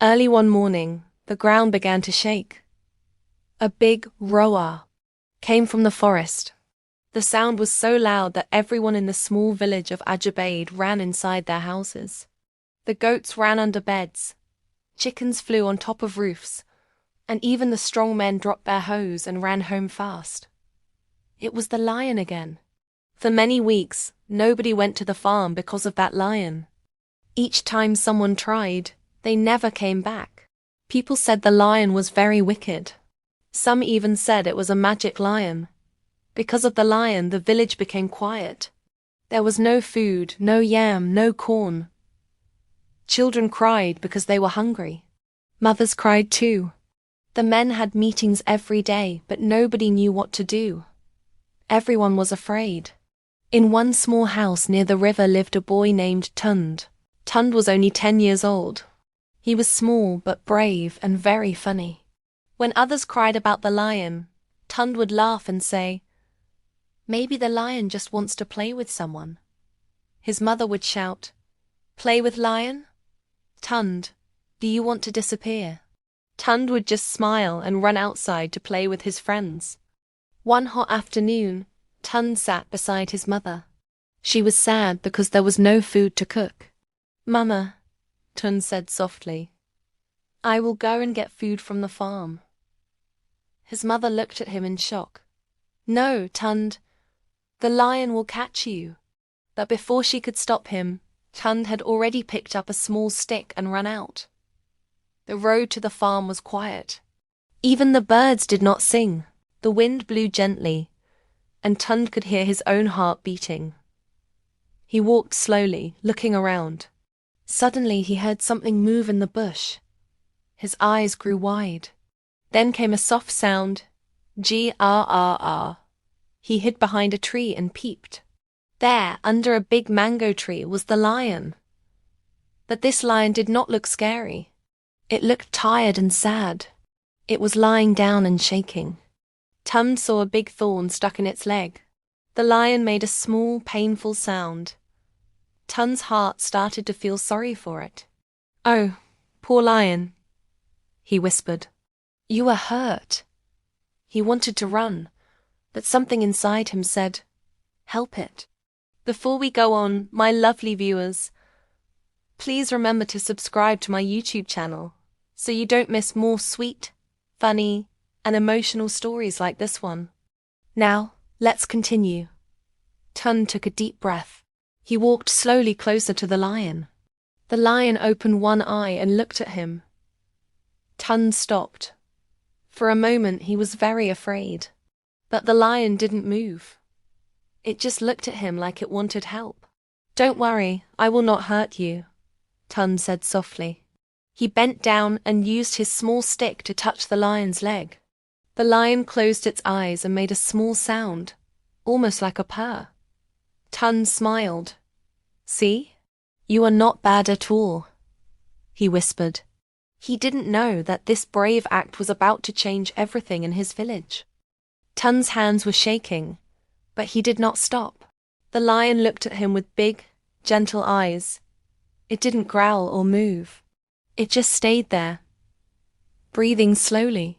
Early one morning, the ground began to shake. A big roar came from the forest. The sound was so loud that everyone in the small village of Ajabade ran inside their houses. The goats ran under beds, chickens flew on top of roofs, and even the strong men dropped their hoes and ran home fast. It was the lion again. For many weeks, nobody went to the farm because of that lion. Each time someone tried, they never came back. People said the lion was very wicked. Some even said it was a magic lion. Because of the lion, the village became quiet. There was no food, no yam, no corn. Children cried because they were hungry. Mothers cried too. The men had meetings every day, but nobody knew what to do. Everyone was afraid. In one small house near the river lived a boy named Tunde. Tunde was only 10 years old. He was small but brave and very funny. When others cried about the lion, Tunde would laugh and say, "Maybe the lion just wants to play with someone." His mother would shout, "Play with lion? Tunde, do you want to disappear?" Tunde would just smile and run outside to play with his friends. One hot afternoon, Tunde sat beside his mother. She was sad because there was no food to cook. "Mama," Tunde said softly, "I will go and get food from the farm." His mother looked at him in shock. "No, Tunde, the lion will catch you." But before she could stop him, Tunde had already picked up a small stick and run out. The road to the farm was quiet. Even the birds did not sing. The wind blew gently, and Tunde could hear his own heart beating. He walked slowly, looking around. Suddenly he heard something move in the bush. His eyes grew wide. Then came a soft sound, G-R-R-R. He hid behind a tree and peeped. There, under a big mango tree, was the lion. But this lion did not look scary. It looked tired and sad. It was lying down and shaking. Tunde saw a big thorn stuck in its leg. The lion made a small, painful sound. Tunde's heart started to feel sorry for it. "Oh, poor lion," he whispered. "You are hurt." He wanted to run, but something inside him said, "Help it." Before we go on, my lovely viewers, please remember to subscribe to my YouTube channel so you don't miss more sweet, funny, and emotional stories like this one. Now, let's continue. Tunde took a deep breath. He walked slowly closer to the lion. The lion opened one eye and looked at him. Tunde stopped. For a moment he was very afraid. But the lion didn't move. It just looked at him like it wanted help. "Don't worry, I will not hurt you," Tunde said softly. He bent down and used his small stick to touch the lion's leg. The lion closed its eyes and made a small sound, almost like a purr. Tunde smiled. "See? You are not bad at all," he whispered. He didn't know that this brave act was about to change everything in his village. Tunde's hands were shaking, but he did not stop. The lion looked at him with big, gentle eyes. It didn't growl or move. It just stayed there, breathing slowly.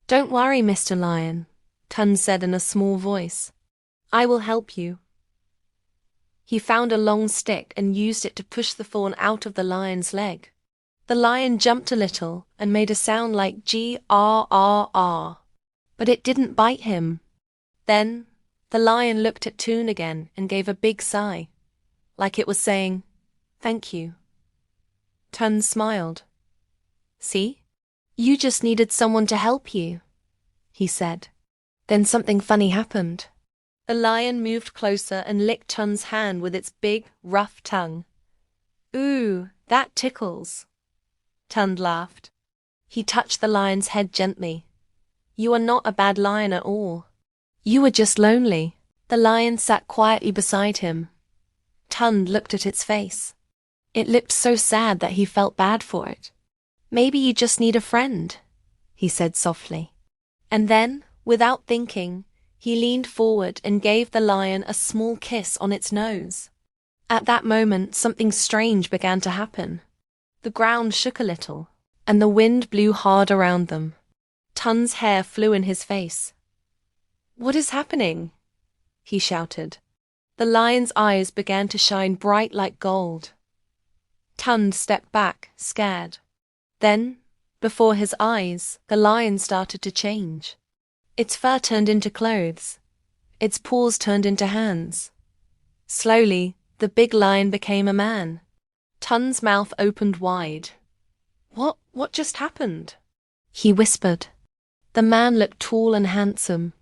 "Don't worry, Mr. Lion," Tunde said in a small voice. "I will help you." He found a long stick and used it to push the thorn out of the lion's leg. The lion jumped a little and made a sound like G-R-R-R, but it didn't bite him. Then the lion looked at Tunde again and gave a big sigh, like it was saying, "Thank you." Tunde smiled. "See? You just needed someone to help you," he said. Then something funny happened. The lion moved closer and licked Tunde's hand with its big, rough tongue. "Ooh, that tickles," Tunde laughed. He touched the lion's head gently. "You are not a bad lion at all. You were just lonely." The lion sat quietly beside him. Tunde looked at its face. It looked so sad that he felt bad for it. "Maybe you just need a friend," he said softly. And then, without thinking, he leaned forward and gave the lion a small kiss on its nose. At that moment, something strange began to happen. The ground shook a little. and the wind blew hard around them. Tunde's hair flew in his face. "What is happening?" he shouted. The lion's eyes began to shine bright like gold. Tunde stepped back, scared. Then, before his eyes, the lion started to change. Its fur turned into clothes. Its paws turned into hands. Slowly, the big lion became a man. Tunde's mouth opened wide. What just happened?" he whispered. The man looked tall and handsome.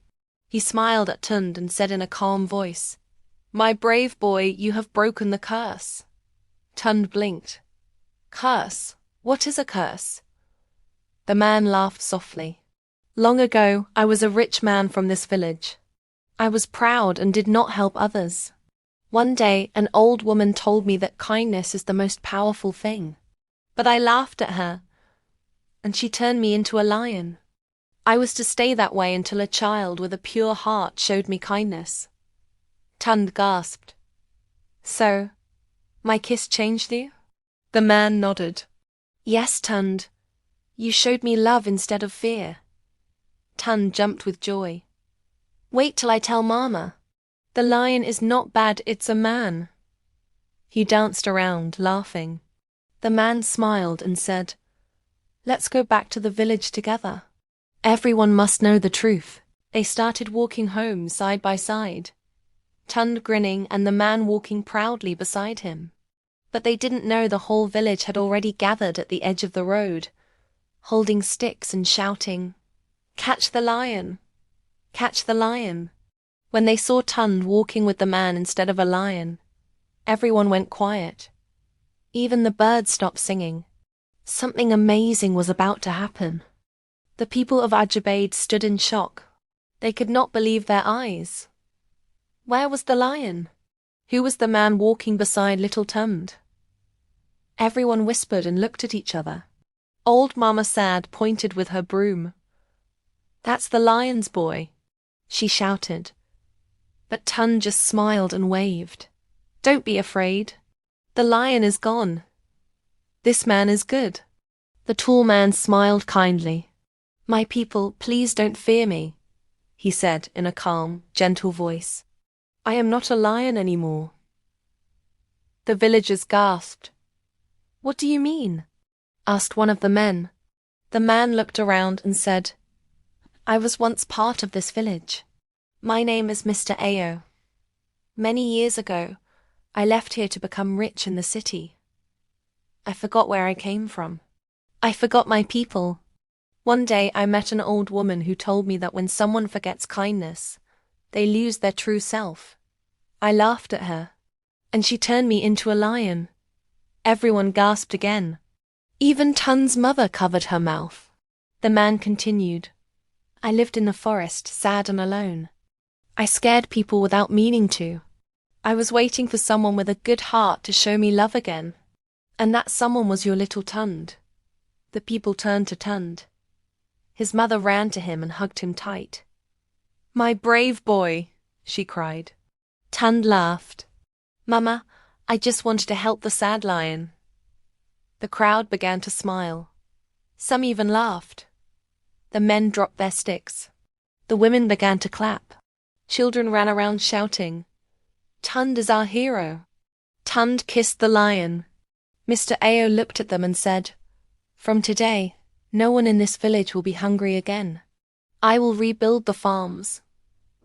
He smiled at Tunde and said in a calm voice, "My brave boy, you have broken the curse." Tunde blinked. "Curse? What is a curse?" The man laughed softly. "Long ago, I was a rich man from this village. I was proud and did not help others. One day, an old woman told me that kindness is the most powerful thing. But I laughed at her, and she turned me into a lion. I was to stay that way until a child with a pure heart showed me kindness." Tunde gasped. "So, my kiss changed you?" The man nodded. "Yes, Tunde. You showed me love instead of fear." Tunde jumped with joy. "Wait till I tell Mama. The lion is not bad, it's a man." He danced around, laughing. The man smiled and said, "Let's go back to the village together. Everyone must know the truth." They started walking home side by side, Tunde grinning and the man walking proudly beside him. But they didn't know the whole village had already gathered at the edge of the road, holding sticks and shouting, "Catch the lion! Catch the lion!" When they saw Tunde walking with the man instead of a lion, everyone went quiet. Even the birds stopped singing. Something amazing was about to happen. The people of Ajabade stood in shock. They could not believe their eyes. Where was the lion? Who was the man walking beside little Tunde? Everyone whispered and looked at each other. Old Mama Sad pointed with her broom. "That's the lion's boy," she shouted. But Tunde just smiled and waved. "Don't be afraid. The lion is gone. This man is good." The tall man smiled kindly. "My people, please don't fear me," he said in a calm, gentle voice. "I am not a lion anymore." The villagers gasped. "What do you mean?" asked one of the men. The man looked around and said, "I was once part of this village. My name is Mr. Ao. Many years ago, I left here to become rich in the city. I forgot where I came from. I forgot my people. One day I met an old woman who told me that when someone forgets kindness, they lose their true self. I laughed at her, and she turned me into a lion." Everyone gasped again. Even Tunde's mother covered her mouth. The man continued, "I lived in the forest, sad and alone. I scared people without meaning to. I was waiting for someone with a good heart to show me love again. And that someone was your little Tunde." The people turned to Tunde. His mother ran to him and hugged him tight. "My brave boy," she cried. Tunde laughed. "Mama, I just wanted to help the sad lion." The crowd began to smile. Some even laughed. The men dropped their sticks. The women began to clap. Children ran around shouting, "Tunde is our hero." Tunde kissed the lion. Mr. Ao looked at them and said, "From today, no one in this village will be hungry again. I will rebuild the farms,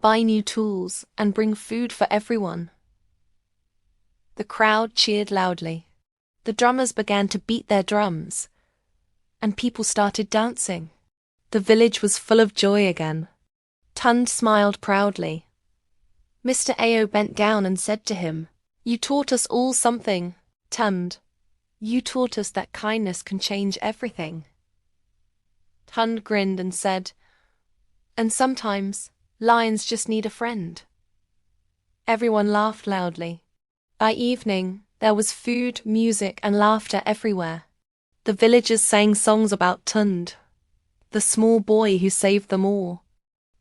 buy new tools, and bring food for everyone." The crowd cheered loudly. The drummers began to beat their drums, and people started dancing. The village was full of joy again. Tunde smiled proudly. Mr. Ao bent down and said to him, "You taught us all something, Tunde. You taught us that kindness can change everything." Tunde grinned and said, "And sometimes, lions just need a friend." Everyone laughed loudly. By evening, there was food, music, and laughter everywhere. The villagers sang songs about Tunde, the small boy who saved them all.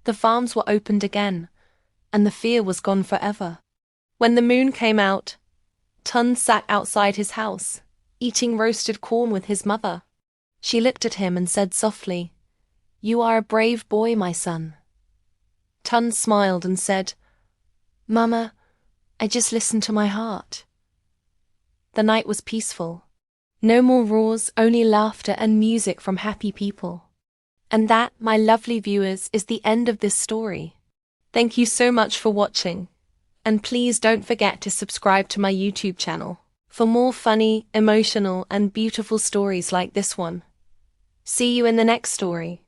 The farms were opened again, and the fear was gone forever. When the moon came out, Tunde sat outside his house, eating roasted corn with his mother. She looked at him and said softly, "You are a brave boy, my son." Tunde smiled and said, "Mama, I just listened to my heart." The night was peaceful. No more roars, only laughter and music from happy people. And that, my lovely viewers, is the end of this story. Thank you so much for watching. And please don't forget to subscribe to my YouTube channel for more funny, emotional, and beautiful stories like this one. See you in the next story.